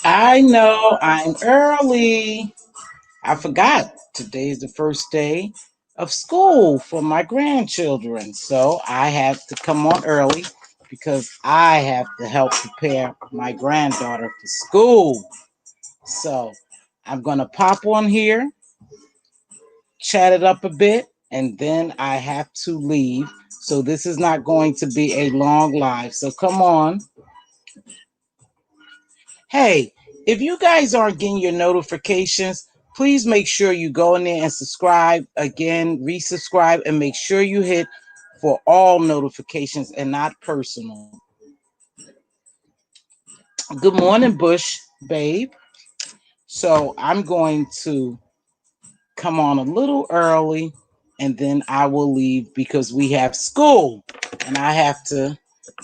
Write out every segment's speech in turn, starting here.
I know I'm early. I forgot today's the first day of school for my grandchildren. So I have to come on early because I have to help prepare my granddaughter for school. So I'm going to pop on here, chat it up a bit, and then I have to leave. So this is not going to be a long live. So come on. Hey, if you guys aren't getting your notifications, please make sure you go in there and subscribe again, resubscribe, and make sure you hit for all notifications and not personal. Good morning, Bush, babe. So I'm going to come on a little early and then I will leave because we have school and I have to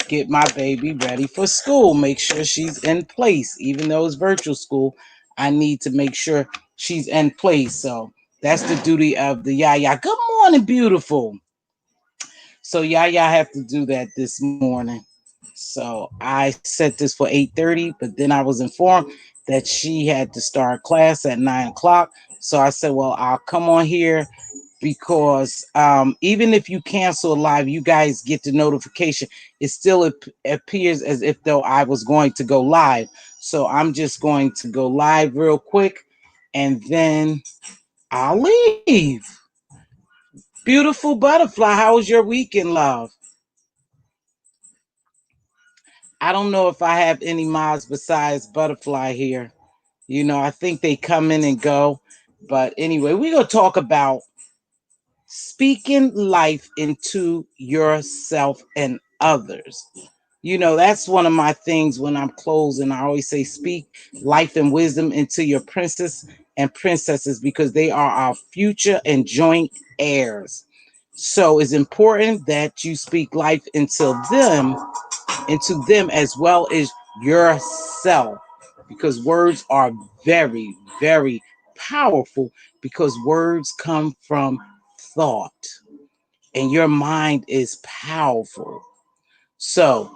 get my baby ready for school, make sure she's in place. Even though it's virtual school, I need to make sure she's in place. So that's the duty of the Yaya. Good morning, beautiful. So Yaya have to do that this morning. So I set this for 8:30, but then I was informed that she had to start class at 9 o'clock. So I said, well, I'll come on here because even if you cancel a live, you guys get the notification. It still appears as if though I was going to go live. So I'm just going to go live real quick and then I'll leave. Beautiful butterfly, how was your weekend, love? I don't know if I have any mods besides butterfly here. I think they come in and go. But anyway, we're going to talk about speaking life into yourself and others. That's one of my things when I'm closing. I always say, speak life and wisdom into your princes and princesses because they are our future and joint heirs. So it's important that you speak life into them as well as yourself because words are very, very powerful because words come from thought and your mind is powerful. So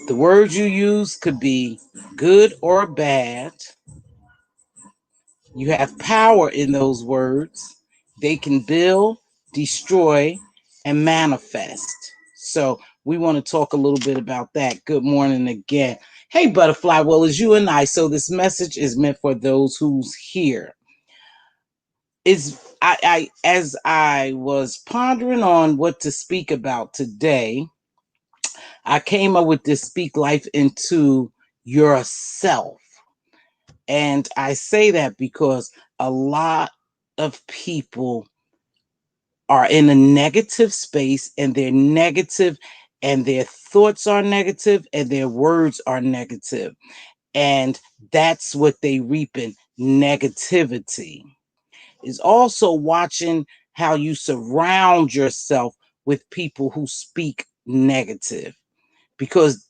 the words you use could be good or bad. You have power in those words. They can build, destroy, and manifest. So we want to talk a little bit about that. Good morning again. Hey, Butterfly. Well, it's you and I. So this message is meant for those who's here. As I was pondering on what to speak about today, I came up with this speak life into yourself. And I say that because a lot of people are in a negative space and they're negative and their thoughts are negative and their words are negative. And that's what they reap in negativity. Is also watching how you surround yourself with people who speak negative because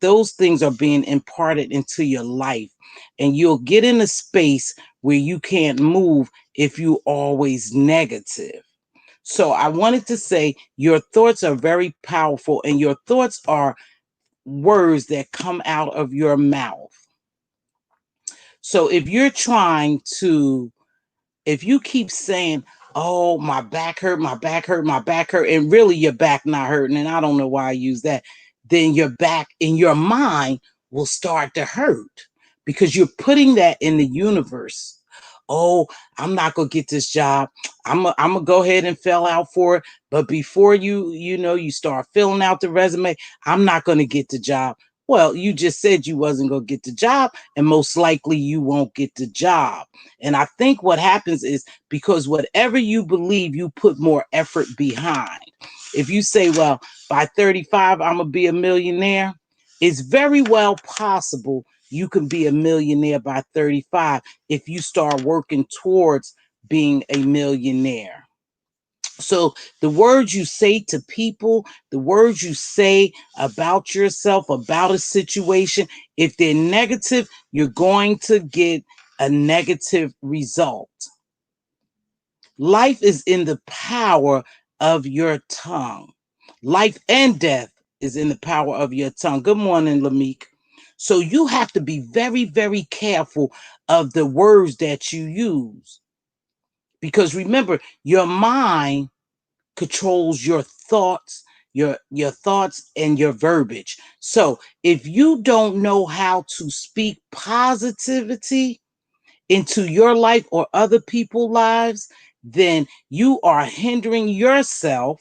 those things are being imparted into your life and you'll get in a space where you can't move if you always negative. So I wanted to say your thoughts are very powerful and your thoughts are words that come out of your mouth. So if you keep saying, oh, my back hurt, my back hurt, my back hurt, and really your back not hurting, and I don't know why I use that, then your back in your mind will start to hurt because you're putting that in the universe. Oh, I'm not gonna get this job. I'm gonna go ahead and fill out for it. But before you start filling out the resume, I'm not gonna get the job. Well, you just said you wasn't gonna get the job, and most likely you won't get the job. And I think what happens is because whatever you believe, you put more effort behind. If you say, well, by 35, I'm going to be a millionaire, it's very well possible you can be a millionaire by 35 if you start working towards being a millionaire. So the words you say to people, the words you say about yourself, about a situation, if they're negative, you're going to get a negative result. Life is in the power of your tongue. Life and death is in the power of your tongue. Good morning, Lameek. So you have to be very, very careful of the words that you use. Because remember, your mind controls your thoughts, your thoughts and your verbiage. So if you don't know how to speak positivity into your life or other people's lives, then you are hindering yourself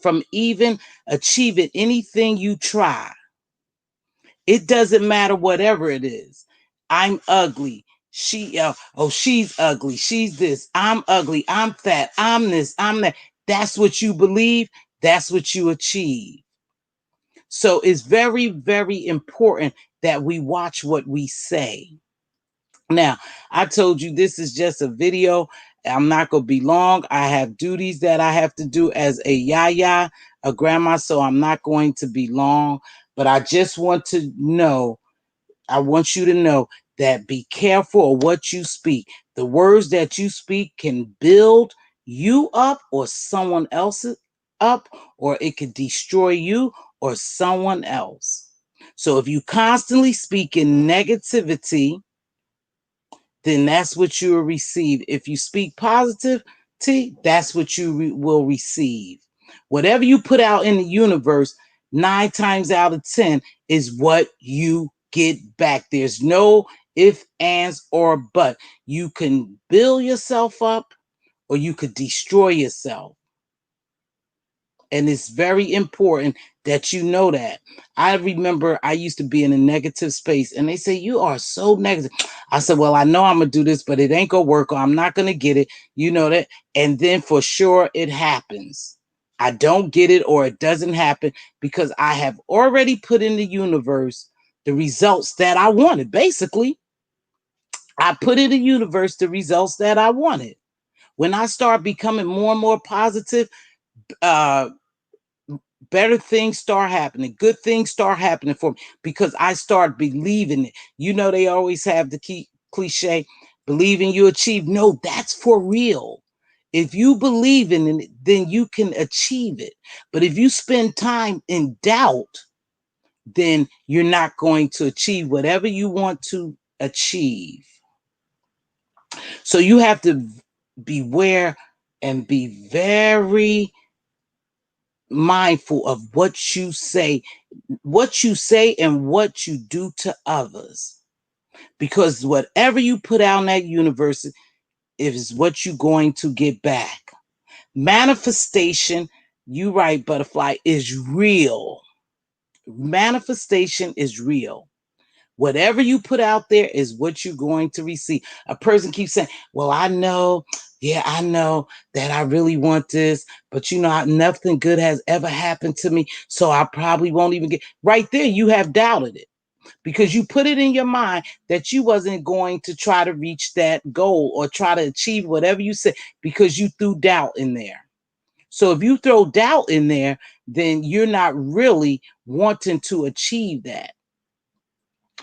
from even achieving anything you try. It doesn't matter whatever it is. I'm ugly. She's ugly. She's this. I'm ugly. I'm fat. I'm this. I'm that. That's what you believe. That's what you achieve. So it's very, very important that we watch what we say. Now, I told you this is just a video. I'm not going to be long. I have duties that I have to do as a yaya, a grandma, so I'm not going to be long. But I just want to know, I want you to know that be careful of what you speak. The words that you speak can build you up or someone else up, or it could destroy you or someone else. So if you constantly speak in negativity, then that's what you will receive. If you speak positivity, that's what you will receive. Whatever you put out in the universe, 9 times out of 10 is what you get back. There's no if, ands, or but. You can build yourself up or you could destroy yourself. And it's very important that you know that. I remember I used to be in a negative space and they say, you are so negative. I said, well, I know I'm going to do this, but it ain't going to work or I'm not going to get it. You know that. And then for sure it happens. I don't get it or it doesn't happen because I have already put in the universe the results that I wanted. Basically, I put in the universe the results that I wanted. When I start becoming more and more positive, uh, better things start happening, good things start happening for me because I start believing it. You know, they always have the key cliche, believing you achieve. No, that's for real. If you believe in it, then you can achieve it. But if you spend time in doubt, then you're not going to achieve whatever you want to achieve. So you have to beware and be very mindful of what you say and what you do to others. Because whatever you put out in that universe is what you're going to get back. Manifestation, you right, butterfly, is real. Manifestation is real. Whatever you put out there is what you're going to receive. A person keeps saying, well, I know, yeah, I know that I really want this, but you know, nothing good has ever happened to me. So I probably won't even get right there. You have doubted it because you put it in your mind that you wasn't going to try to reach that goal or try to achieve whatever you said because you threw doubt in there. So if you throw doubt in there, then you're not really wanting to achieve that.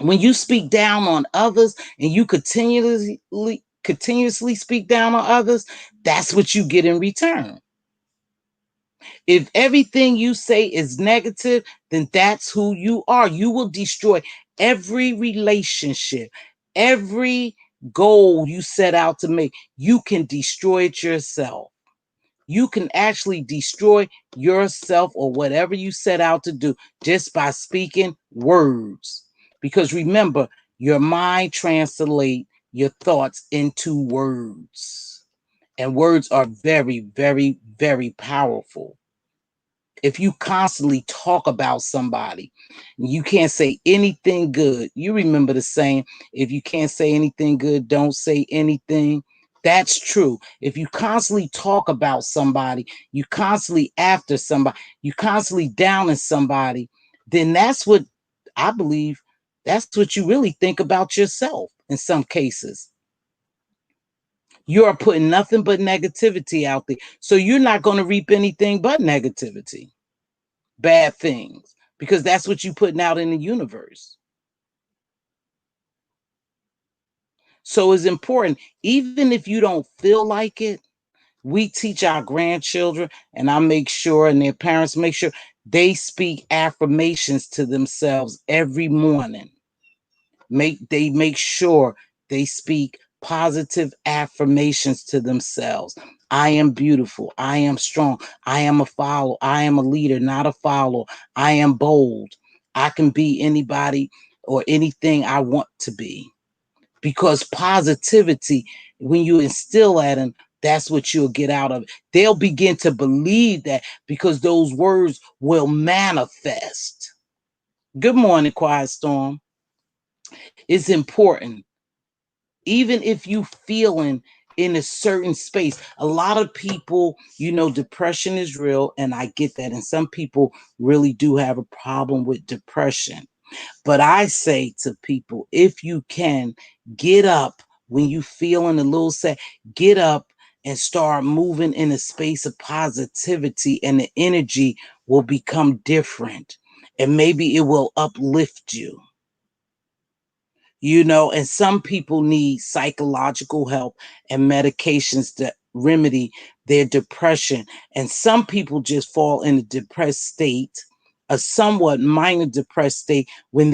When you speak down on others and you continuously speak down on others, that's what you get in return. If everything you say is negative, then that's who you are. You will destroy every relationship, every goal you set out to make. You can destroy it yourself. You can actually destroy yourself or whatever you set out to do just by speaking words. Because remember, your mind translates your thoughts into words. And words are very, very, very powerful. If you constantly talk about somebody, you can't say anything good. You remember the saying, if you can't say anything good, don't say anything. That's true. If you constantly talk about somebody, you constantly after somebody, you constantly down in somebody, then that's what I believe, that's what you really think about yourself in some cases. You are putting nothing but negativity out there. So you're not going to reap anything but negativity, bad things, because that's what you're putting out in the universe. So it's important, even if you don't feel like it, We teach our grandchildren, and I make sure, and their parents make sure they speak affirmations to themselves every morning. Make sure they speak positive affirmations to themselves. I am beautiful. I am strong. I am a follower. I am a leader, not a follower. I am bold. I can be anybody or anything I want to be. Because positivity, when you instill at them, that's what you'll get out of it. They'll begin to believe that because those words will manifest. Good morning, Quiet Storm. It's important. Even if you feeling in a certain space, a lot of people, depression is real, and I get that. And some people really do have a problem with depression. But I say to people, if you can get up when you feeling a little sad, get up and start moving in a space of positivity, and the energy will become different. And maybe it will uplift you. And some people need psychological help and medications to remedy their depression. And some people just fall in a depressed state, a somewhat minor depressed state, when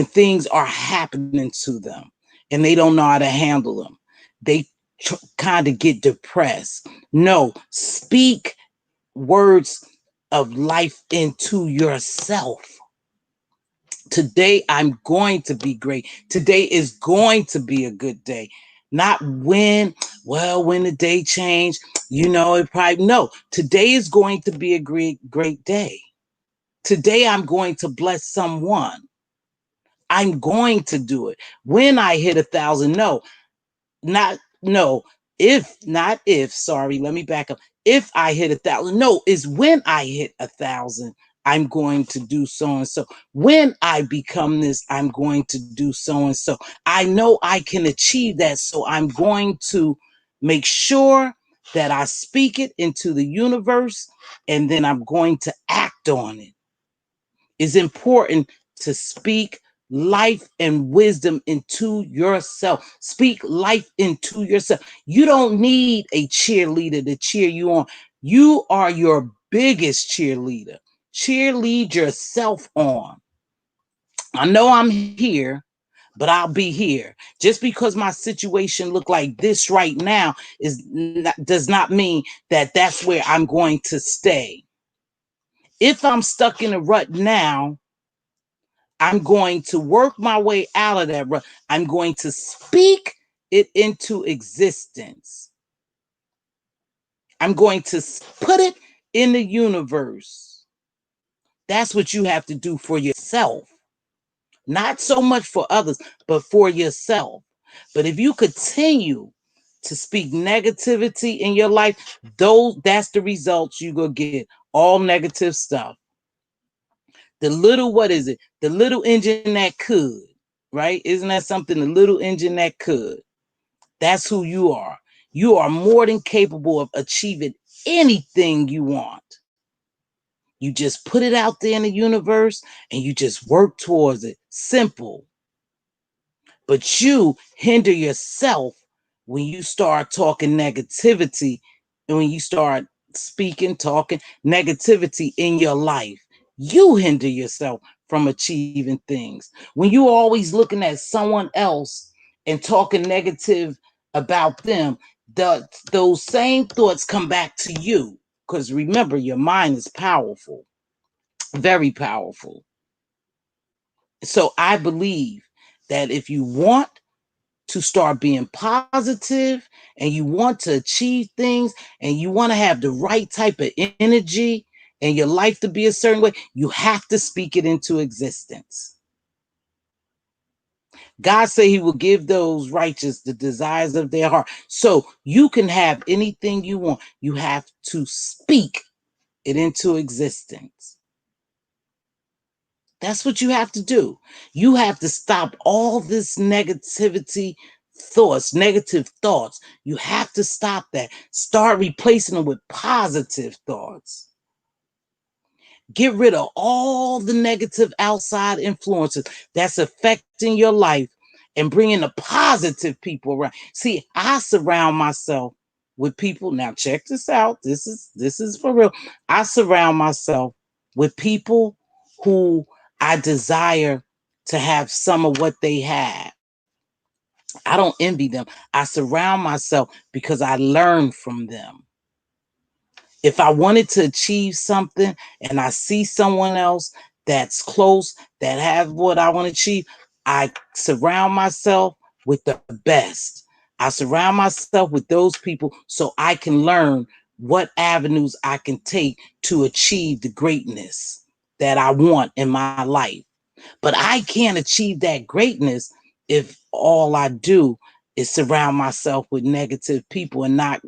things are happening to them and they don't know how to handle them. They kind of get depressed. No, speak words of life into yourself. Today I'm going to be great. Today is going to be a good day. Not when the day changed, it probably, no. Today is going to be a great day. Today I'm going to bless someone. I'm going to do it. When I hit 1,000, no, not no. If not if, sorry, let me back up. If I hit 1,000, no, is when I hit 1,000, I'm going to do so and so. When I become this, I'm going to do so and so. I know I can achieve that, so I'm going to make sure that I speak it into the universe, and then I'm going to act on it. It's important to speak life and wisdom into yourself. Speak life into yourself. You don't need a cheerleader to cheer you on. You are your biggest cheerleader. Cheerlead yourself on. I know I'm here, but I'll be here. Just because my situation look like this right now does not mean that that's where I'm going to stay. If I'm stuck in a rut now, I'm going to work my way out of that rut. I'm going to speak it into existence. I'm going to put it in the universe. That's what you have to do for yourself. Not so much for others, but for yourself. But if you continue to speak negativity in your life, that's the results you're going to get. All negative stuff. The little, what is it? The little engine that could, right? Isn't that something? The little engine that could. That's who you are. You are more than capable of achieving anything you want. You just put it out there in the universe and you just work towards it. Simple. But you hinder yourself when you start talking negativity and when you start talking negativity in your life. You hinder yourself from achieving things. When you're always looking at someone else and talking negative about them, those same thoughts come back to you. Because remember, your mind is powerful, very powerful. So I believe that if you want to start being positive and you want to achieve things and you want to have the right type of energy and your life to be a certain way, you have to speak it into existence. God said he will give those righteous the desires of their heart. So you can have anything you want. You have to speak it into existence. That's what you have to do. You have to stop all this negative thoughts. You have to stop that. Start replacing them with positive thoughts. Get rid of all the negative outside influences that's affecting your life and bringing the positive people around. See, I surround myself with people. Now check this out. This is for real. I surround myself with people who I desire to have some of what they have. I don't envy them. I surround myself because I learn from them. If I wanted to achieve something and I see someone else that's close, that have what I want to achieve, I surround myself with the best. I surround myself with those people so I can learn what avenues I can take to achieve the greatness that I want in my life. But I can't achieve that greatness if all I do is surround myself with negative people and not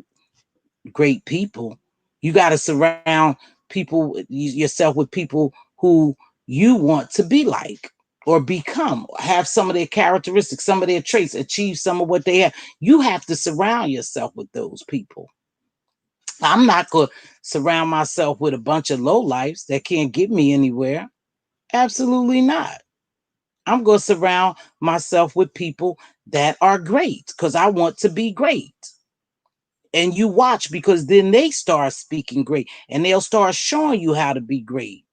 great people. You got to surround people yourself with people who you want to be like or become, have some of their characteristics, some of their traits, achieve some of what they have. You have to surround yourself with those people. I'm not going to surround myself with a bunch of lowlifes that can't get me anywhere. Absolutely not. I'm going to surround myself with people that are great because I want to be great. And you watch, because then they start speaking great and they'll start showing you how to be great.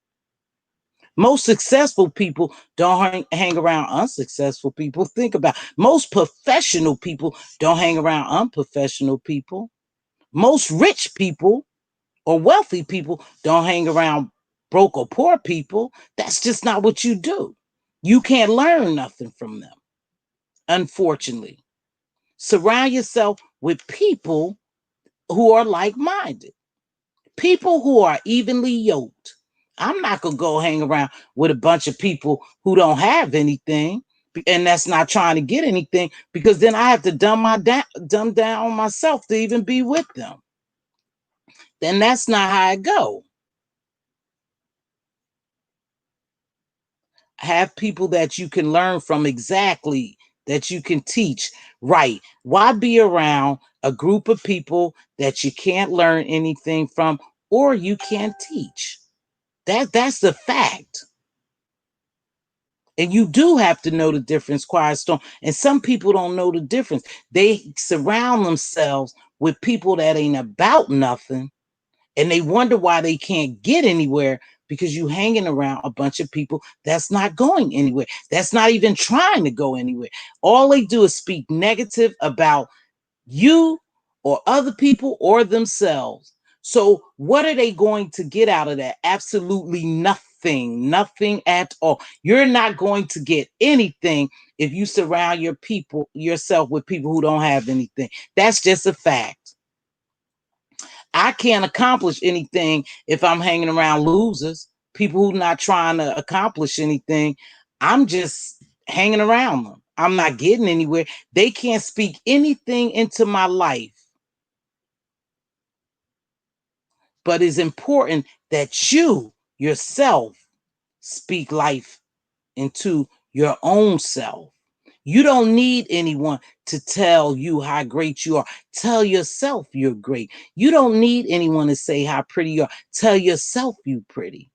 Most successful people don't hang around unsuccessful people. Think about it. Most professional people don't hang around unprofessional people. Most rich people or wealthy people don't hang around broke or poor people. That's just not what you do. You can't learn nothing from them, unfortunately. Surround yourself with people who are like-minded, people who are evenly yoked. I'm not going to go hang around with a bunch of people who don't have anything and that's not trying to get anything, because then I have to dumb down myself to even be with them. Then that's not how I go. Have people that you can learn from, exactly, that you can teach. Right. Why be around a group of people that you can't learn anything from or you can't teach? That's the fact. And you do have to know the difference, Quiet Storm. And some people don't know the difference. They surround themselves with people that ain't about nothing, and they wonder why they can't get anywhere, because you hanging around a bunch of people that's not going anywhere. That's not even trying to go anywhere. All they do is speak negative about you or other people or themselves. So what are they going to get out of that? Absolutely nothing. Nothing at all. You're not going to get anything if you surround yourself with people who don't have anything. That's just a fact. I can't accomplish anything if I'm hanging around losers, people who not trying to accomplish anything. I'm just hanging around them. I'm not getting anywhere. They can't speak anything into my life. But it's important that you yourself speak life into your own self. You don't need anyone to tell you how great you are. Tell yourself you're great. You don't need anyone to say how pretty you are. Tell yourself you're pretty.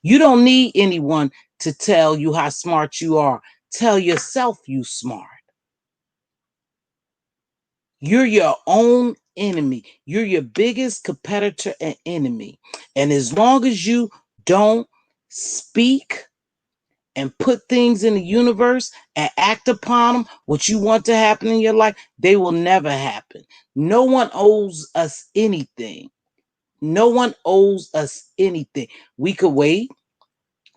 You don't need anyone to tell you how smart you are. Tell yourself you smart. You're your own enemy. You're your biggest competitor and enemy. And as long as you don't speak and put things in the universe and act upon them, what you want to happen in your life, they will never happen. No one owes us anything. No one owes us anything. We could wait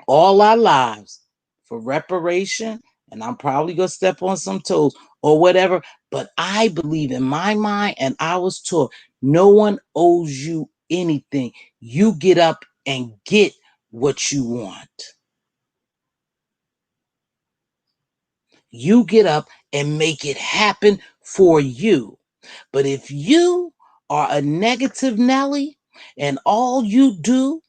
all our lives for reparation, and I'm probably going to step on some toes or whatever, but I believe in my mind, and I was taught, no one owes you anything. You get up and get what you want. You get up and make it happen for you. But if you are a negative Nelly and all you do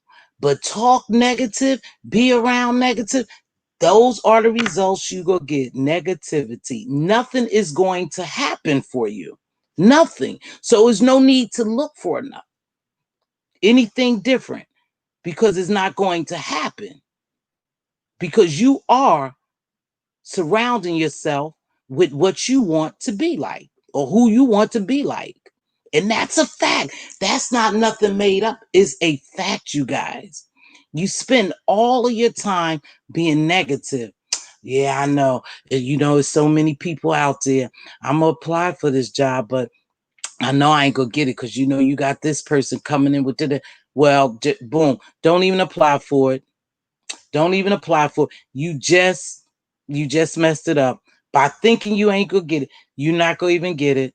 but talk negative, be around negative, those are the results you go get. Negativity. Nothing is going to happen for you. Nothing. So there's no need to look for anything different, because it's not going to happen. Because you are surrounding yourself with what you want to be like or who you want to be like. And that's a fact. That's not nothing made up. It's a fact, you guys. You spend all of your time being negative. Yeah, I know. You know, there's so many people out there. I'm going to apply for this job, but I know I ain't going to get it because, you know, you got this person coming in with it. Well, boom. Don't even apply for it. Don't even apply for it. You just messed it up by thinking you ain't gonna get it. You're not gonna even get it.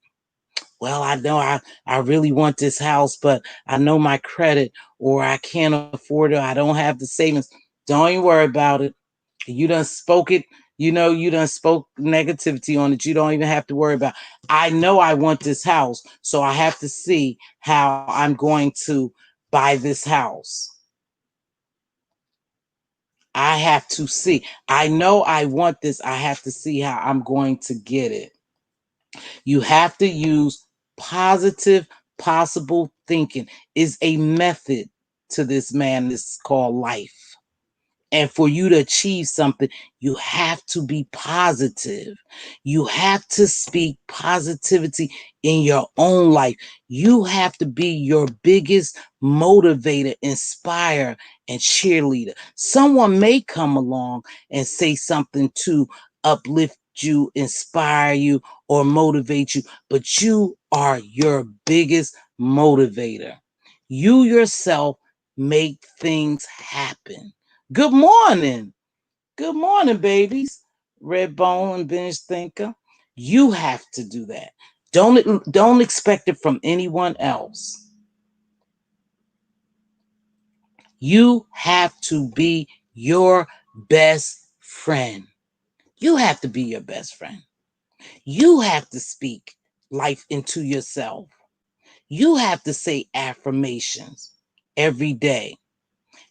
Well, I know I really want this house, but I know my credit or I can't afford it. I don't have the savings. Don't even worry about it. You done spoke it. You know, you done spoke negativity on it. You don't even have to worry about. I know I want this house, so I have to see how I'm going to buy this house. I have to see. I know I want this. I have to see how I'm going to get it. You have to use positive, possible thinking is a method to this man. This is called life. And for you to achieve something, you have to be positive. You have to speak positivity in your own life. You have to be your biggest motivator, inspire, and cheerleader. Someone may come along and say something to uplift you, inspire you, or motivate you, but you are your biggest motivator. You yourself make things happen. Good morning. Good morning, babies. Red Bone and Binge Thinker. You have to do that. Don't expect it from anyone else. You have to be your best friend. You have to be your best friend. You have to speak life into yourself. You have to say affirmations every day.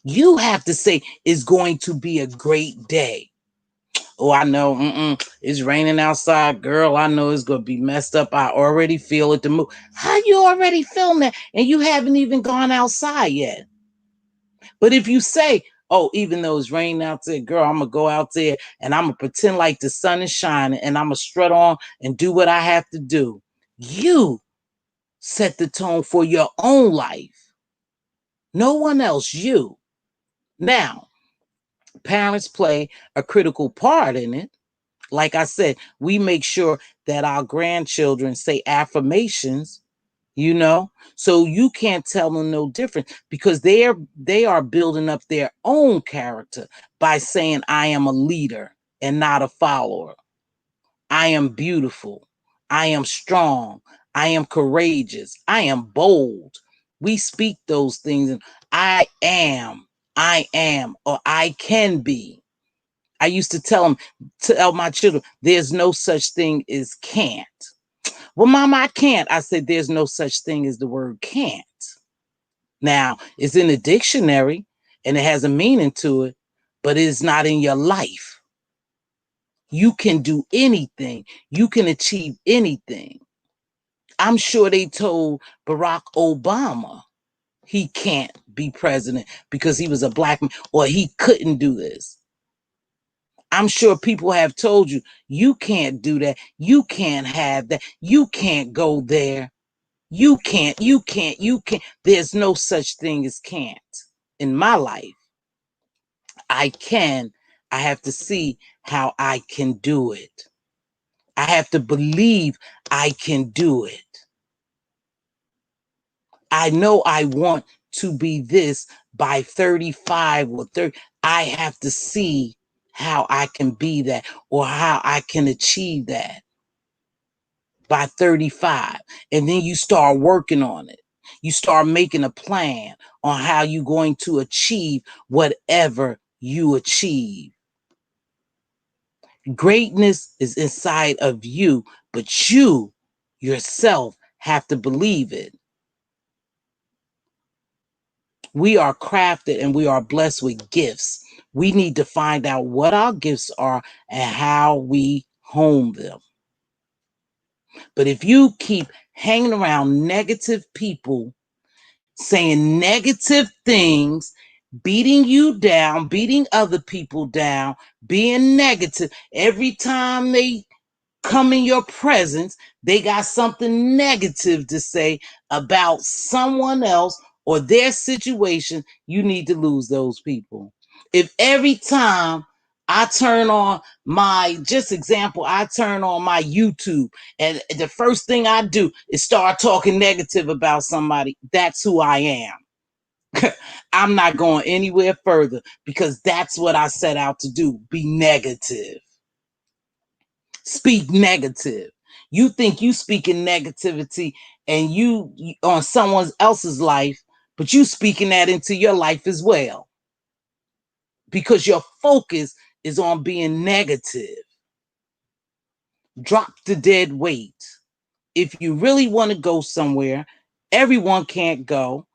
You have to say it's going to be a great day. Oh, I know. It's raining outside, girl. I know it's gonna be messed up. I already feel it. The move. How you already feeling that, and you haven't even gone outside yet? But if you say, "Oh, even though it's raining out there, girl, I'm gonna go out there and I'm gonna pretend like the sun is shining, and I'm gonna strut on and do what I have to do," you set the tone for your own life. No one else. You. Now, parents play a critical part in it. Like I said, we make sure that our grandchildren say affirmations, you know, so you can't tell them no different because they are building up their own character by saying, I am a leader and not a follower. I am beautiful. I am strong. I am courageous. I am bold. We speak those things and I am, or I can be. I used to tell my children, there's no such thing as can't. Well, Mama, I can't. I said, there's no such thing as the word can't. Now, it's in the dictionary and it has a meaning to it, but it is not in your life. You can do anything. You can achieve anything. I'm sure they told Barack Obama he can't be president because he was a black man or he couldn't do this. I'm sure people have told you, you can't do that. You can't have that. You can't go there. You can't. There's no such thing as can't. In my life, I can. I have to see how I can do it. I have to believe I can do it. I know I want to be this by 35 or 30. I have to see how I can be that or how I can achieve that by 35. And then you start working on it. You start making a plan on how you're going to achieve whatever you achieve. Greatness is inside of you, but you yourself have to believe it. We are crafted and we are blessed with gifts. We need to find out what our gifts are and how we hone them. But if you keep hanging around negative people, saying negative things, beating you down, beating other people down, being negative, every time they come in your presence, they got something negative to say about someone else or their situation, you need to lose those people. If every time I turn on my, just example, I turn on my YouTube and the first thing I do is start talking negative about somebody, that's who I am. I'm not going anywhere further because that's what I set out to do, be negative. Speak negative. You think you speaking negativity and you on someone else's life, but you speaking that into your life as well because your focus is on being negative. Drop the dead weight. If you really want to go somewhere, everyone can't go.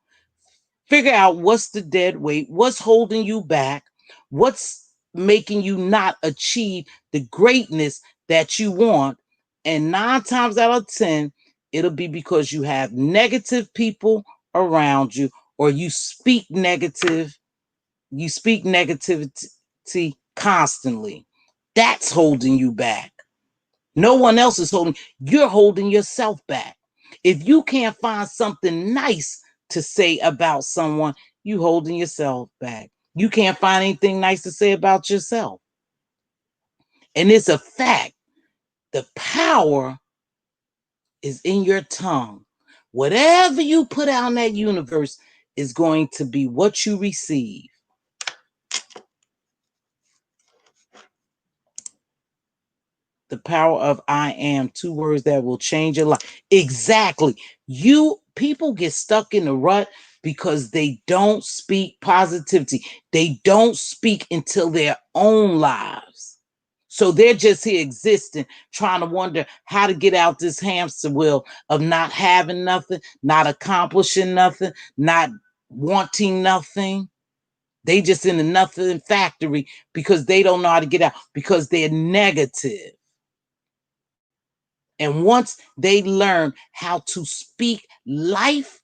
Figure out what's the dead weight, what's holding you back, what's making you not achieve the greatness that you want. And 9 times out of 10, it'll be because you have negative people around you or you speak negativity constantly. That's holding you back. No one else is holding, you're holding yourself back. If you can't find something nice to say about someone, you holding yourself back. You can't find anything nice to say about yourself. And it's a fact. The power is in your tongue. Whatever you put out in that universe is going to be what you receive. The power of I am, 2 words that will change your life. Exactly. People get stuck in the rut because they don't speak positivity. They don't speak until their own lives. So they're just here existing, trying to wonder how to get out this hamster wheel of not having nothing, not accomplishing nothing, not wanting nothing. They just in a nothing factory because they don't know how to get out because they're negative. And once they learn how to speak life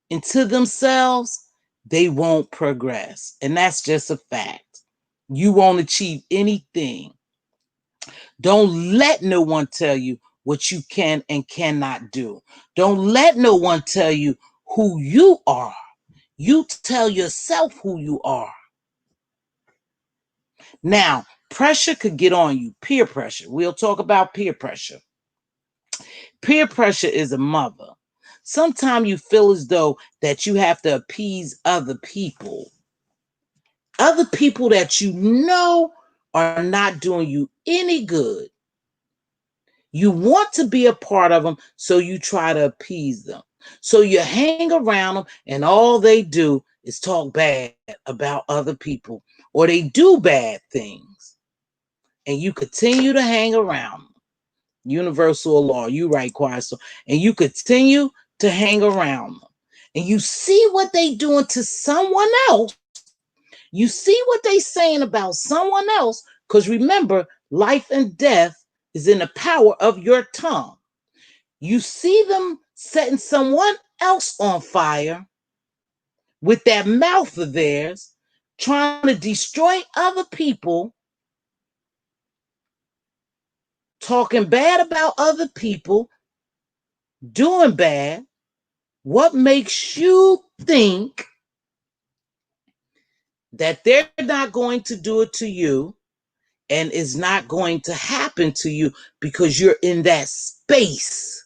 into themselves, they won't progress. And that's just a fact. You won't achieve anything. Don't let no one tell you what you can and cannot do. Don't let no one tell you who you are. You tell yourself who you are. Now, pressure could get on you, peer pressure. We'll talk about peer pressure. Peer pressure is a mother. Sometimes you feel as though that you have to appease other people that you know are not doing you any good. You want to be a part of them, so you try to appease them. So you hang around them, and all they do is talk bad about other people, or they do bad things, and you continue to hang around them. Universal law, you right, quiet. So, and you continue to hang around them, and you see what they doing to someone else. You see what they saying about someone else, because remember, life and death is in the power of your tongue. You see them setting someone else on fire with that mouth of theirs, trying to destroy other people, talking bad about other people, doing bad. What makes you think that they're not going to do it to you and it's not going to happen to you because you're in that space,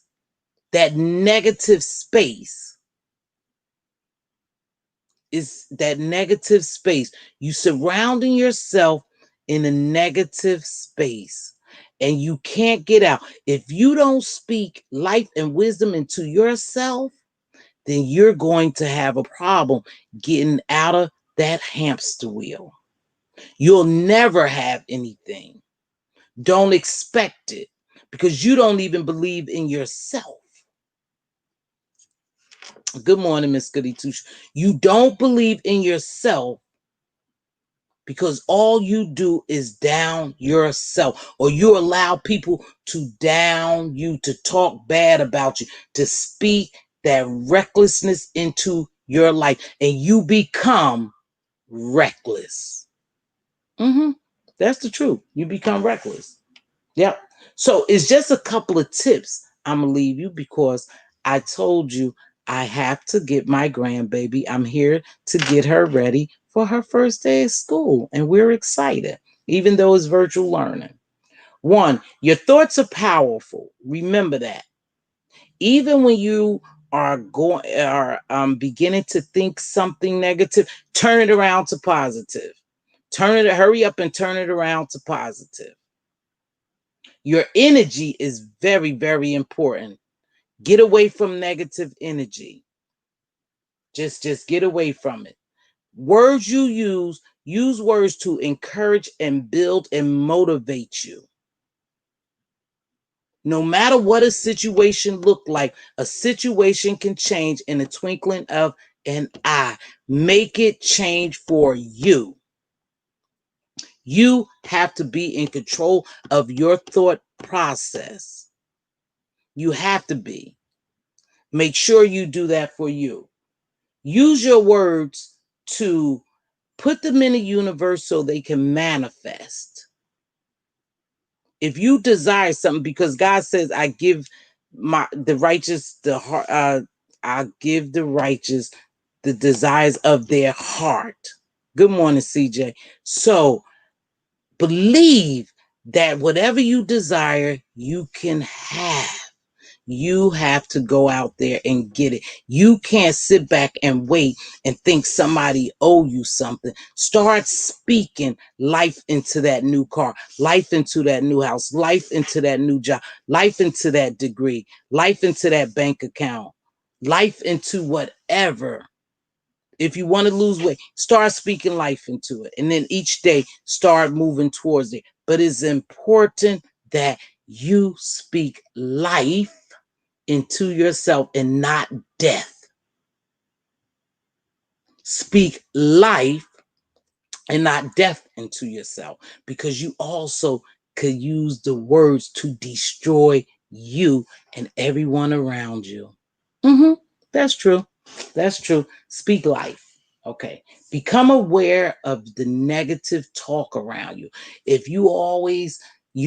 that negative space? Is that negative space. You surrounding yourself in a negative space and you can't get out. If you don't speak life and wisdom into yourself, then you're going to have a problem getting out of that hamster wheel. You'll never have anything. Don't expect it because you don't even believe in yourself. Good morning, Miss Goody Two. You don't believe in yourself because all you do is down yourself, or you allow people to down you, to talk bad about you, to speak that recklessness into your life, and you become reckless. That's the truth. You become reckless. Yep. So it's just a couple of tips I'm going to leave you because I told you I have to get my grandbaby. I'm here to get her ready for her first day of school. And we're excited, even though it's virtual learning. One, your thoughts are powerful. Remember that. Even when you are beginning to think something negative, turn it around to positive. Hurry up and turn it around to positive. Your energy is very, very important. Get away from negative energy. Just get away from it. Words you use words to encourage and build and motivate you. No matter what a situation look like, a situation can change in the twinkling of an eye. Make it change for you. You have to be in control of your thought process. You have to be. Make sure you do that for you. Use your words to put them in the universe so they can manifest. If you desire something, because God says, I give the righteous the heart, I give the righteous the desires of their heart. Good morning, CJ. So believe that whatever you desire, you can have. You have to go out there and get it. You can't sit back and wait and think somebody owe you something. Start speaking life into that new car, life into that new house, life into that new job, life into that degree, life into that bank account, life into whatever. If you want to lose weight, start speaking life into it. And then each day, start moving towards it. But it's important that you speak life into yourself and not death. Speak life and not death into yourself, because you also could use the words to destroy you and everyone around you. Mm-hmm. That's true. That's true. Speak life. Okay. Become aware of the negative talk around you. If you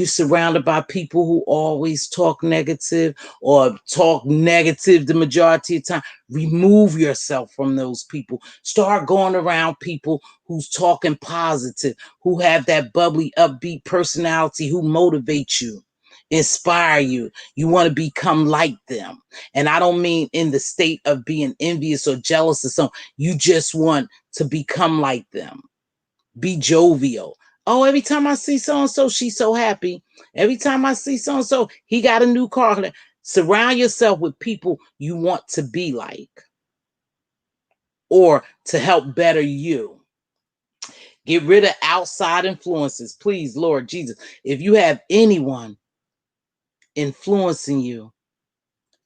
surrounded by people who always talk negative or talk negative the majority of the time, remove yourself from those people. Start going around people who's talking positive, who have that bubbly, upbeat personality, who motivate you, inspire you. You want to become like them. And I don't mean in the state of being envious or jealous of something. You just want to become like them. Be jovial. Oh, every time I see so-and-so, she's so happy. Every time I see so-and-so, he got a new car. Surround yourself with people you want to be like or to help better you. Get rid of outside influences. Please, Lord Jesus, if you have anyone influencing you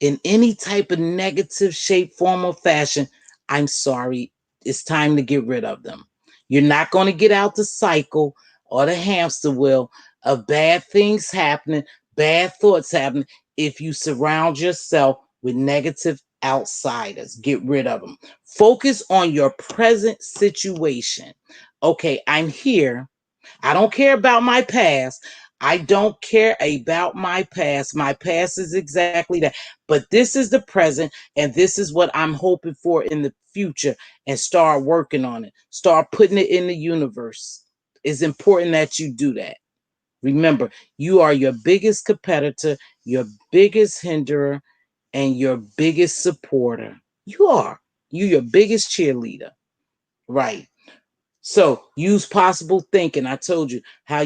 in any type of negative shape, form, or fashion, I'm sorry, it's time to get rid of them. You're not going to get out the cycle or the hamster wheel of bad things happening, bad thoughts happening, if you surround yourself with negative outsiders. Get rid of them. Focus on your present situation. Okay, I'm here. I don't care about my past. I don't care about my past. My past is exactly that. But this is the present, and this is what I'm hoping for in the future. And start working on it. Start putting it in the universe. It's important that you do that. Remember, you are your biggest competitor, your biggest hinderer, and your biggest supporter. You are. You're your biggest cheerleader. Right. So use possible thinking. I told you how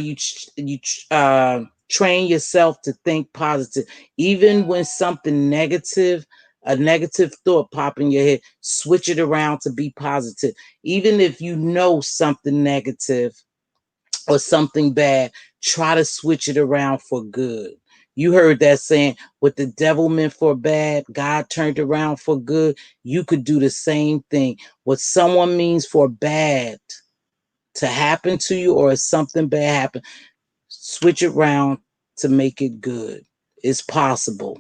train yourself to think positive, even when something negative, a negative thought pop in your head. Switch it around to be positive. Even if you know something negative or something bad, try to switch it around for good. You heard that saying, what the devil meant for bad, God turned around for good. You could do the same thing. What someone means for bad to happen to you, or if something bad happen, switch it around to make it good. It's possible.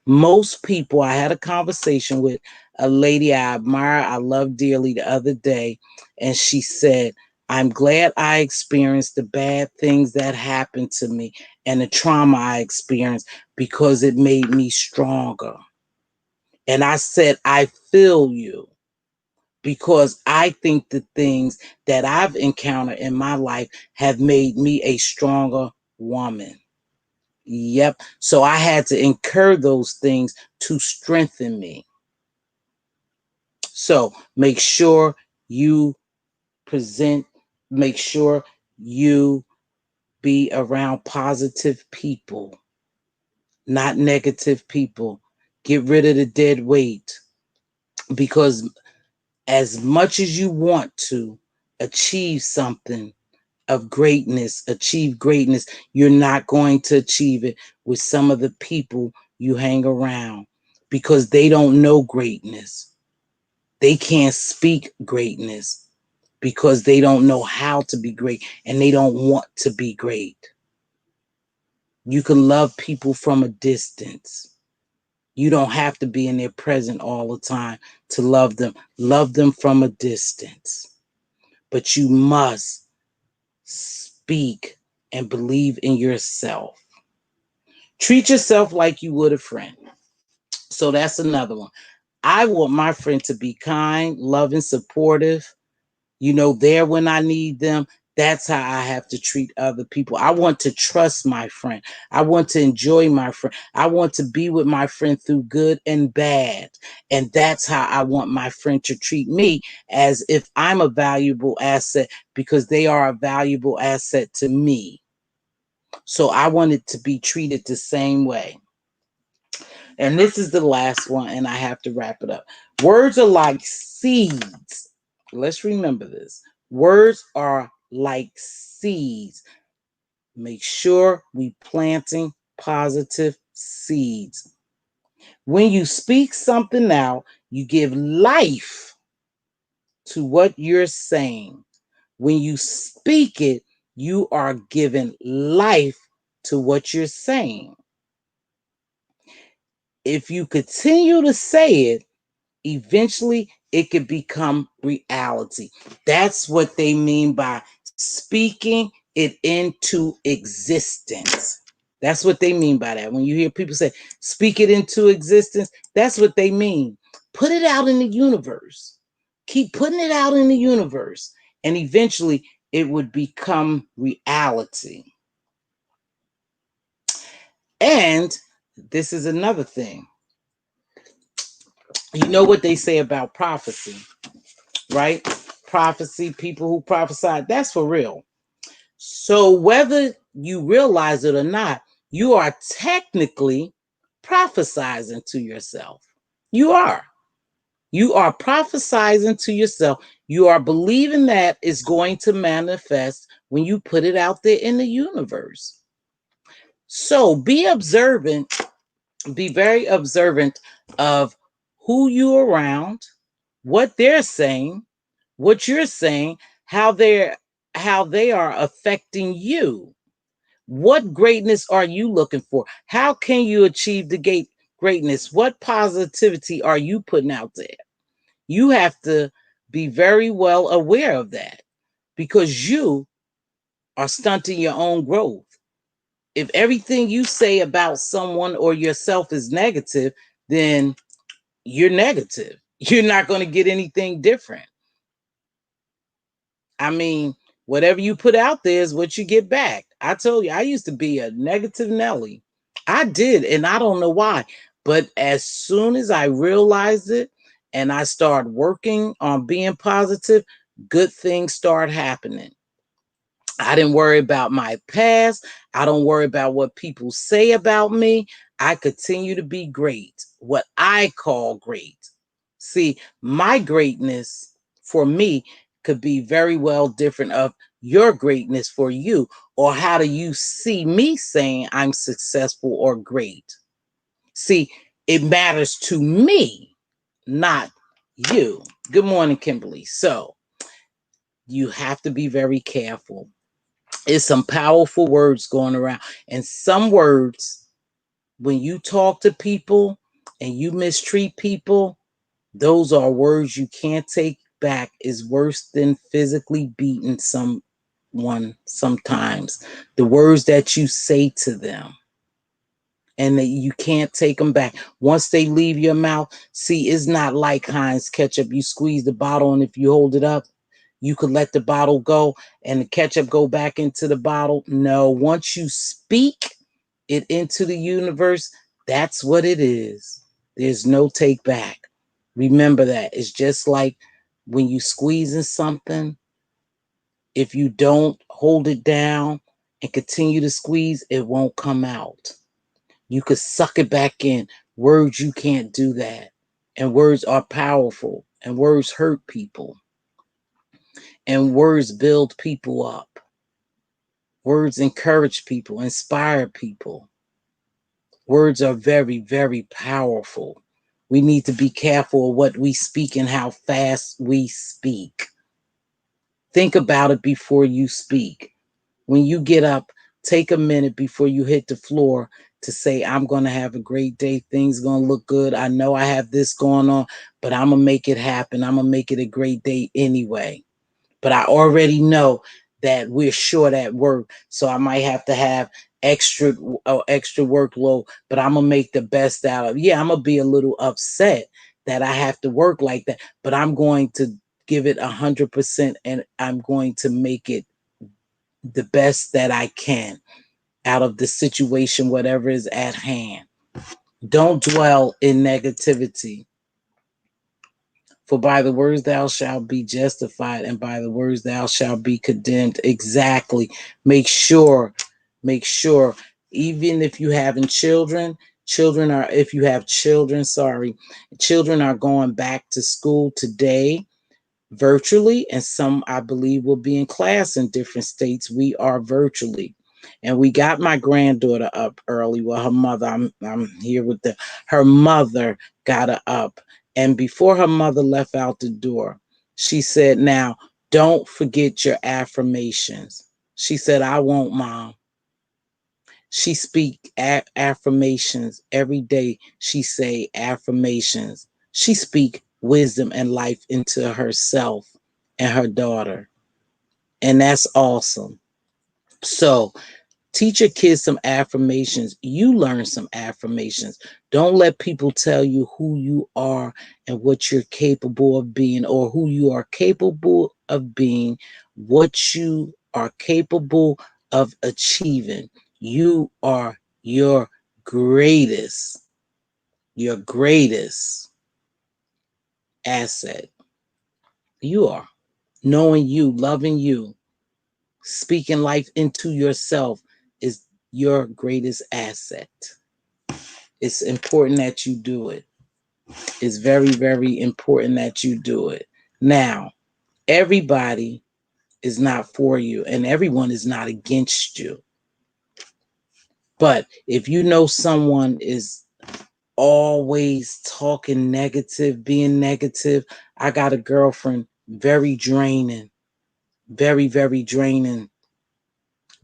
Most people, I had a conversation with a lady I admire, I love dearly the other day, and she said, I'm glad I experienced the bad things that happened to me and the trauma I experienced because it made me stronger. And I said, I feel you because I think the things that I've encountered in my life have made me a stronger woman. Yep. So I had to incur those things to strengthen me. So make sure you present, make sure you be around positive people, not negative people. Get rid of the dead weight because as much as you want to achieve something of greatness, achieve greatness, you're not going to achieve it with some of the people you hang around because they don't know greatness. They can't speak greatness because they don't know how to be great and they don't want to be great. You can love people from a distance. You don't have to be in their presence all the time to love them. Love them from a distance. But you must speak and believe in yourself. Treat yourself like you would a friend. So that's another one. I want my friend to be kind, loving, supportive, there when I need them. That's how I have to treat other people. I want to trust my friend. I want to enjoy my friend. I want to be with my friend through good and bad. And that's how I want my friend to treat me, as if I'm a valuable asset because they are a valuable asset to me. So I want it to be treated the same way. And this is the last one, and I have to wrap it up. Words are like seeds. Let's remember this. Words are like seeds. Make sure we planting positive seeds. When you speak something out, you give life to what you're saying. When you speak it, you are giving life to what you're saying. If you continue to say it, eventually it could become reality. That's what they mean by speaking it into existence. That's what they mean by that. When you hear people say, speak it into existence, that's what they mean. Put it out in the universe. Keep putting it out in the universe. And eventually it would become reality. And this is another thing. You know what they say about prophecy, right? Prophecy, people who prophesy, that's for real. So whether you realize it or not, you are technically prophesizing to yourself. You are. You are prophesizing to yourself. You are believing that it's going to manifest when you put it out there in the universe. So be observant, be very observant of who you're around, what they're saying, what you're saying, how they are affecting you. What greatness are you looking for? How can you achieve the greatness? What positivity are you putting out there? You have to be very well aware of that because you are stunting your own growth. If everything you say about someone or yourself is negative, then you're negative. You're not going to get anything different. I mean, whatever you put out there is what you get back. I told you, I used to be a negative Nelly. I did, and I don't know why. But as soon as I realized it and I started working on being positive, good things start happening. I didn't worry about my past. I don't worry about what people say about me. I continue to be great, what I call great. See, my greatness for me could be very well different of your greatness for you, or how do you see me saying I'm successful or great? See, it matters to me, not you. Good morning, Kimberly. So you have to be very careful. It's some powerful words going around. And some words, when you talk to people and you mistreat people, those are words you can't take back is worse than physically beating someone sometimes. The words that you say to them, and that you can't take them back. Once they leave your mouth, see, it's not like Heinz ketchup. You squeeze the bottle, and if you hold it up, you could let the bottle go and the ketchup go back into the bottle. No, once you speak it into the universe, that's what it is. There's no take back. Remember that. It's just like when you squeezing something, if you don't hold it down and continue to squeeze, it won't come out. You could suck it back in. Words, you can't do that. And words are powerful. And words hurt people. And words build people up. Words encourage people, inspire people. Words are very, very powerful. We need to be careful of what we speak and how fast we speak. Think about it before you speak. When you get up, take a minute before you hit the floor to say, I'm going to have a great day. Things going to look good. I know I have this going on, but I'm going to make it happen. I'm going to make it a great day anyway. But I already know that we're short at work, so I might have to have extra workload, but I'm going to make the best out of it. Yeah, I'm going to be a little upset that I have to work like that, but I'm going to give it 100% and I'm going to make it the best that I can out of the situation, whatever is at hand. Don't dwell in negativity. For by the words thou shalt be justified, and by the words thou shalt be condemned. Exactly. Make sure, even if you having children, if you have children, children are going back to school today virtually, and some I believe will be in class in different states. We are virtually, and we got my granddaughter up early. Well, her mother, I'm here with her mother got her up, and before her mother left out the door, she said, "Now don't forget your affirmations." She said, "I won't, Mom." She speak affirmations every day. She say affirmations. She speak wisdom and life into herself and her daughter. And that's awesome. So teach your kids some affirmations. You learn some affirmations. Don't let people tell you who you are and what you're capable of being, or who you are capable of being, what you are capable of achieving. You are your greatest asset. You are. Knowing you, loving you, speaking life into yourself is your greatest asset. It's important that you do it. It's very, very important that you do it. Now, everybody is not for you, and everyone is not against you. But if you know someone is always talking negative, being negative, I got a girlfriend, very draining, very, very draining,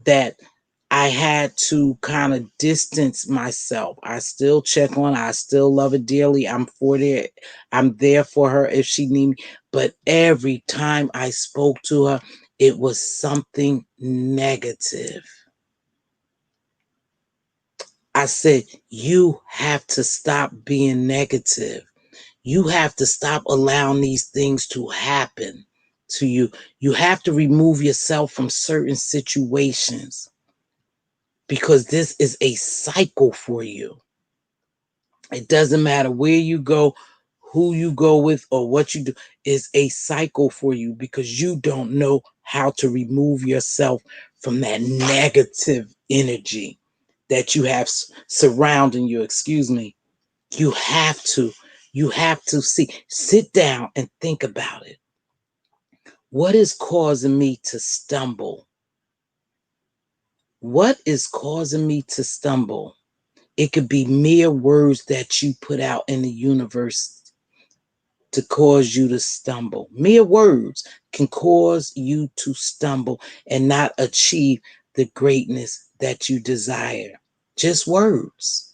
that I had to kind of distance myself. I still check on her. I still love her dearly. I'm there for her if she need me. But every time I spoke to her, it was something negative. I said, you have to stop being negative. You have to stop allowing these things to happen to you. You have to remove yourself from certain situations, because this is a cycle for you. It doesn't matter where you go, who you go with, or what you do. It's a cycle for you, because you don't know how to remove yourself from that negative energy that you have surrounding you. Excuse me. You have to. You have to sit down and think about it. What is causing me to stumble? What is causing me to stumble? It could be mere words that you put out in the universe to cause you to stumble. Mere words can cause you to stumble and not achieve the greatness that you desire. Just words.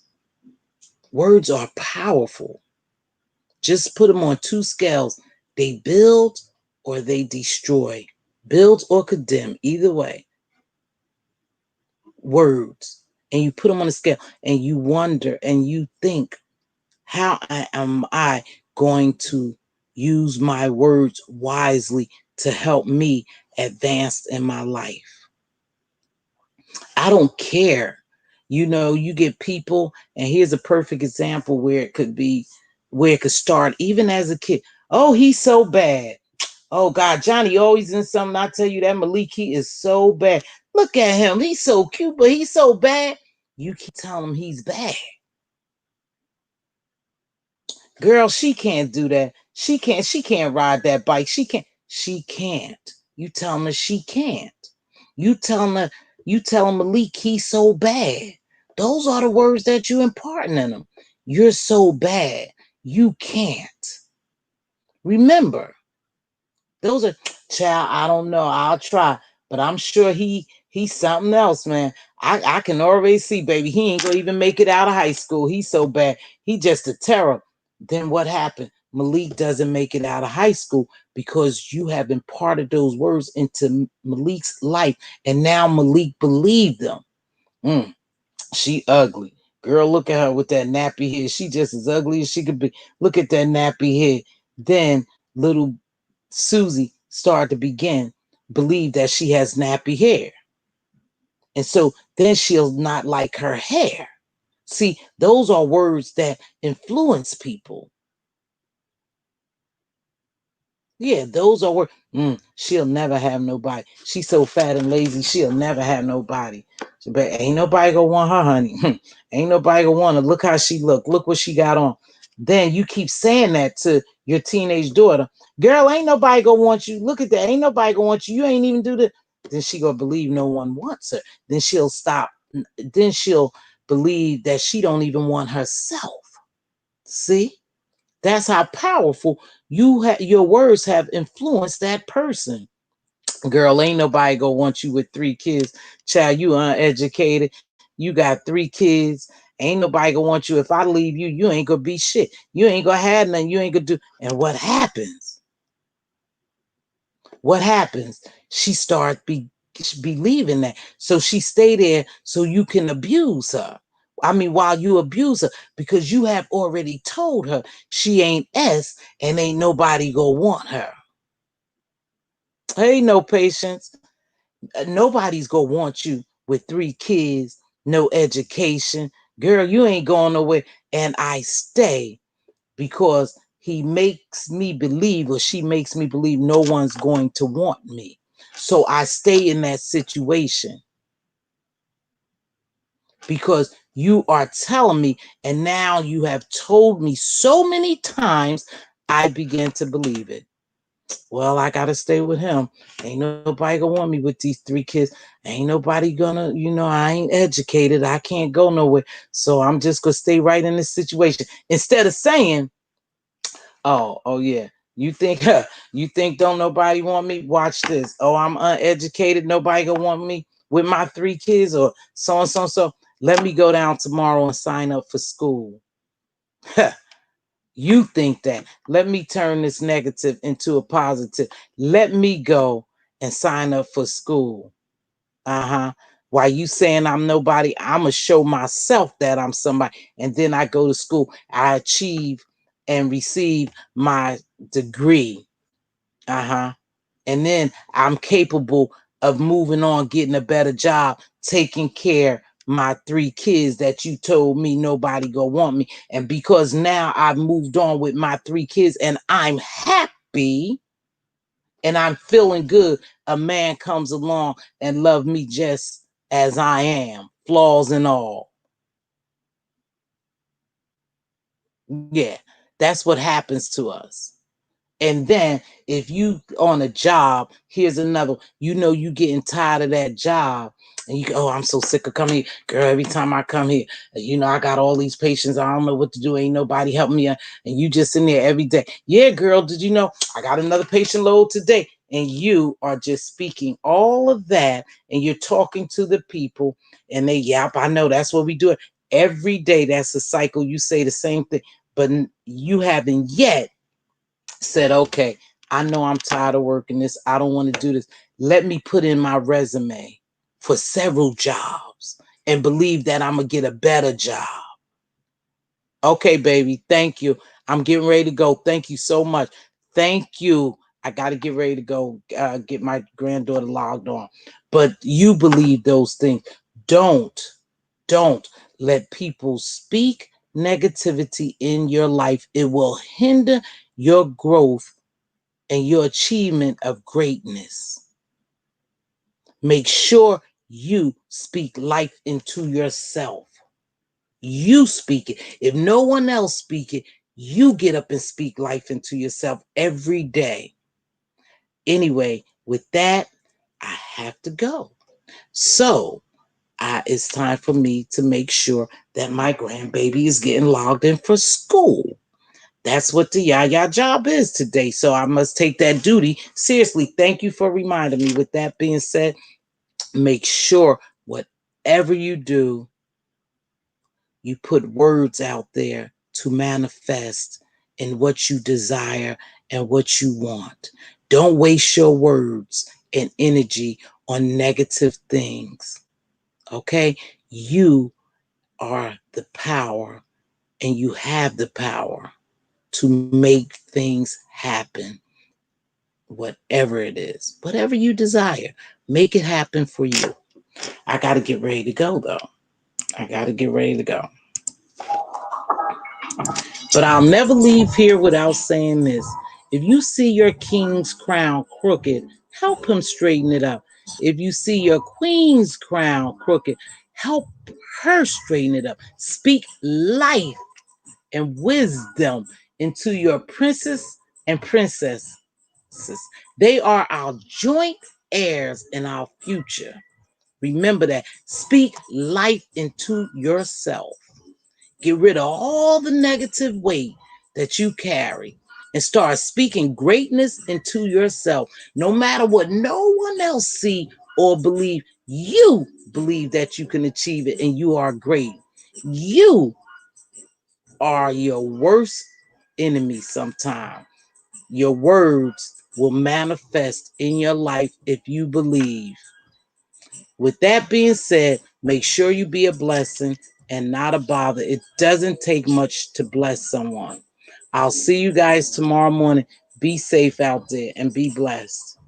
Words are powerful. Just put them on two scales. They build or they destroy, build or condemn, either way, words. And you put them on a scale and you wonder and you think, how am I going to use my words wisely to help me advance in my life? I don't care. You know, you get people, and here's a perfect example where it could be, where it could start even as a kid. Oh, he's so bad. Oh God, Johnny always in something. I tell you that Malik, he is so bad. Look at him. He's so cute, but he's so bad. You keep telling him he's bad. Girl, she can't do that. She can't ride that bike. She can't. You tell her she can't. You tell her, you tell Malik he's so bad. Those are the words that you imparting in him. You're so bad. You can't. Remember, those are, child, I don't know. I'll try. But I'm sure he's something else, man. I can already see, baby. He ain't gonna even make it out of high school. He's so bad. He just a terror. Then what happened? Malik doesn't make it out of high school because you have imparted those words into Malik's life, and now Malik believed them. Mm, she ugly. Girl, look at her with that nappy head. She just as ugly as she could be. Look at that nappy head. Then little Susie started to believe that she has nappy hair. And so then she'll not like her hair. See, those are words that influence people. Yeah, those are words. She'll never have nobody. She's so fat and lazy, she'll never have nobody. But ain't nobody gonna want her, honey. Ain't nobody gonna want her. Look how she look. Look what she got on. Then you keep saying that to your teenage daughter. Girl, ain't nobody gonna want you. Look at that. Ain't nobody gonna want you. You ain't even do that. Then she gonna believe no one wants her. Then she'll stop. Then she'll believe that she don't even want herself. See? That's how powerful your words have influenced that person. Girl, ain't nobody gonna want you with 3 kids. Child, you uneducated. You got 3 kids. Ain't nobody gonna want you. If I leave you, you ain't gonna be shit. You ain't gonna have nothing. You ain't gonna do. And what happens? What happens? She starts believing that. So she stay there so you can abuse her. I mean, while you abuse her, because you have already told her she ain't S and ain't nobody gonna want her. Hey, no patience. Nobody's gonna want you with 3 kids, no education. Girl, you ain't going nowhere. And I stay because he makes me believe, or she makes me believe, no one's going to want me. So I stay in that situation because you are telling me, and now you have told me so many times, I begin to believe it. Well, I gotta stay with him. Ain't nobody gonna want me with these 3 kids. Ain't nobody gonna, I ain't educated. I can't go nowhere. So I'm just gonna stay right in this situation. Instead of saying, oh yeah. You think don't nobody want me? Watch this. Oh, I'm uneducated. Nobody gonna want me with my 3 kids or so and so and so. Let me go down tomorrow and sign up for school. You think that. Let me turn this negative into a positive. Let me go and sign up for school. Uh-huh. While you saying I'm nobody, I'm going to show myself that I'm somebody. And then I go to school. I achieve and receive my degree. Uh-huh. And then I'm capable of moving on, getting a better job, taking care my 3 kids that you told me nobody gonna want me. And because now I've moved on with my 3 kids and I'm happy and I'm feeling good, a man comes along and love me just as I am, flaws and all. Yeah, that's what happens to us. And then if you on a job, here's another, you getting tired of that job. And you go, oh, I'm so sick of coming here. Girl, every time I come here, I got all these patients. I don't know what to do. Ain't nobody helping me. And you just in there every day. Yeah, girl, did you know I got another patient load today? And you are just speaking all of that. And you're talking to the people. And they, yep, I know that's what we do. Every day, that's a cycle. You say the same thing. But you haven't yet said, okay, I know I'm tired of working this. I don't want to do this. Let me put in my resume for several jobs and believe that I'm going to get a better job. Okay, baby. Thank you. I'm getting ready to go. Thank you so much. Thank you. I got to get ready to go get my granddaughter logged on. But you believe those things. Don't let people speak negativity in your life. It will hinder your growth and your achievement of greatness. Make sure you speak life into yourself. You speak it. If no one else speak it, you get up and speak life into yourself every day. Anyway, with that, I have to go. So it's time for me to make sure that my grandbaby is getting logged in for school. That's what the Yaya job is today. So I must take that duty seriously. Thank you for reminding me. With that being said, make sure whatever you do, you put words out there to manifest in what you desire and what you want. Don't waste your words and energy on negative things. Okay? You are the power and you have the power to make things happen. Whatever it is, whatever you desire, make it happen for you. I got to get ready to go though. I got to get ready to go. But I'll never leave here without saying this. If you see your king's crown crooked, help him straighten it up. If you see your queen's crown crooked, help her straighten it up. Speak life and wisdom into your princess and princesses. They are our joint heirs in our future. Remember that. Speak life into yourself. Get rid of all the negative weight that you carry and start speaking greatness into yourself. No matter what no one else see or believe, you believe that you can achieve it and you are great. You are your worst enemy sometimes. Your words will manifest in your life if you believe. With that being said, make sure you be a blessing and not a bother. It doesn't take much to bless someone. I'll see you guys tomorrow morning. Be safe out there and be blessed.